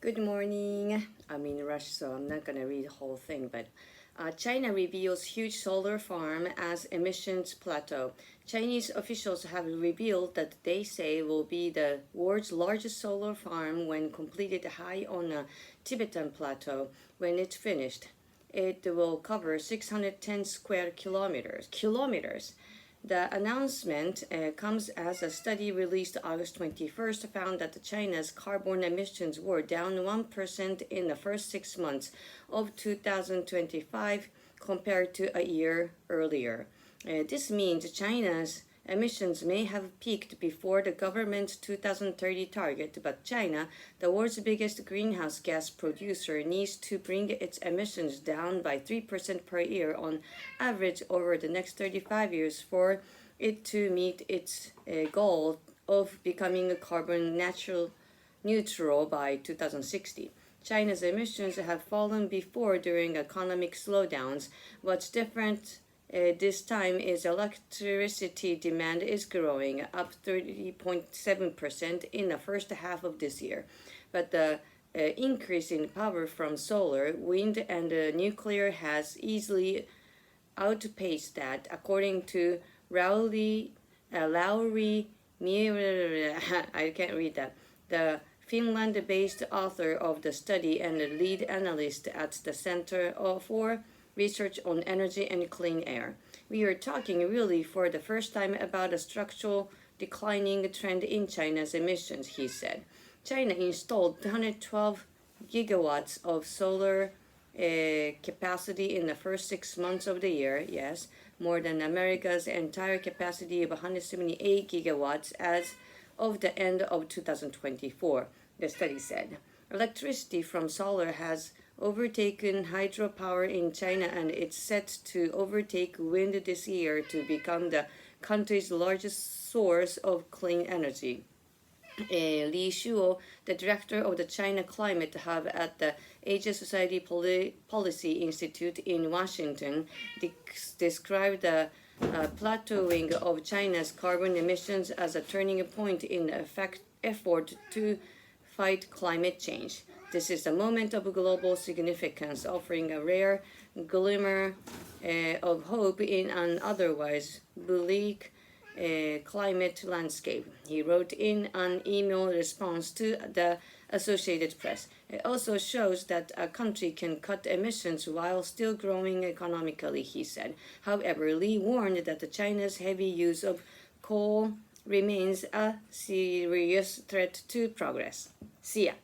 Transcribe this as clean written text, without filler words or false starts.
Good morning. I'm in rush, so I'm not gonna read the whole thing, but China reveals huge solar farm as emissions plateau. Chinese officials have revealed that they say will be the world's largest solar farm when completed high on a Tibetan plateau when it's finished. It will cover 610 square kilometers. The announcement comes as a study released August 21st found that China's carbon emissions were down 1% in the first 6 months of 2025 compared to a year earlier. This means China's emissions may have peaked before the government's 2030 target, but China, the world's biggest greenhouse gas producer, needs to bring its emissions down by 3% per year on average over the next 35 years for it to meet its goal of becoming carbon neutral by 2060. China's emissions have fallen before during economic slowdowns. What's different this time is electricity demand is growing, up 30.7% in the first half of this year. But the increase in power from solar, wind, and nuclear has easily outpaced that, according to Lowry I can't read that, the Finland-based author of the study and the lead analyst at the Center for Research on Energy and Clean Air. We are talking really for the first time about a structural declining trend in China's emissions, he said. China installed 112 gigawatts of solar capacity in the first 6 months of the year, yes, more than America's entire capacity of 178 gigawatts as of the end of 2024, the study said. Electricity from solar has overtaken hydropower in China, and it's set to overtake wind this year to become the country's largest source of clean energy. Li Shuo, the director of the China Climate Hub at the Asia Society Policy Institute in Washington, described the plateauing of China's carbon emissions as a turning point in the effort to fight climate change. This is a moment of global significance, offering a rare glimmer of hope in an otherwise bleak climate landscape, he wrote in an email response to the Associated Press. It also shows that a country can cut emissions while still growing economically, he said. However, Li warned that China's heavy use of coal remains a serious threat to progress. See ya.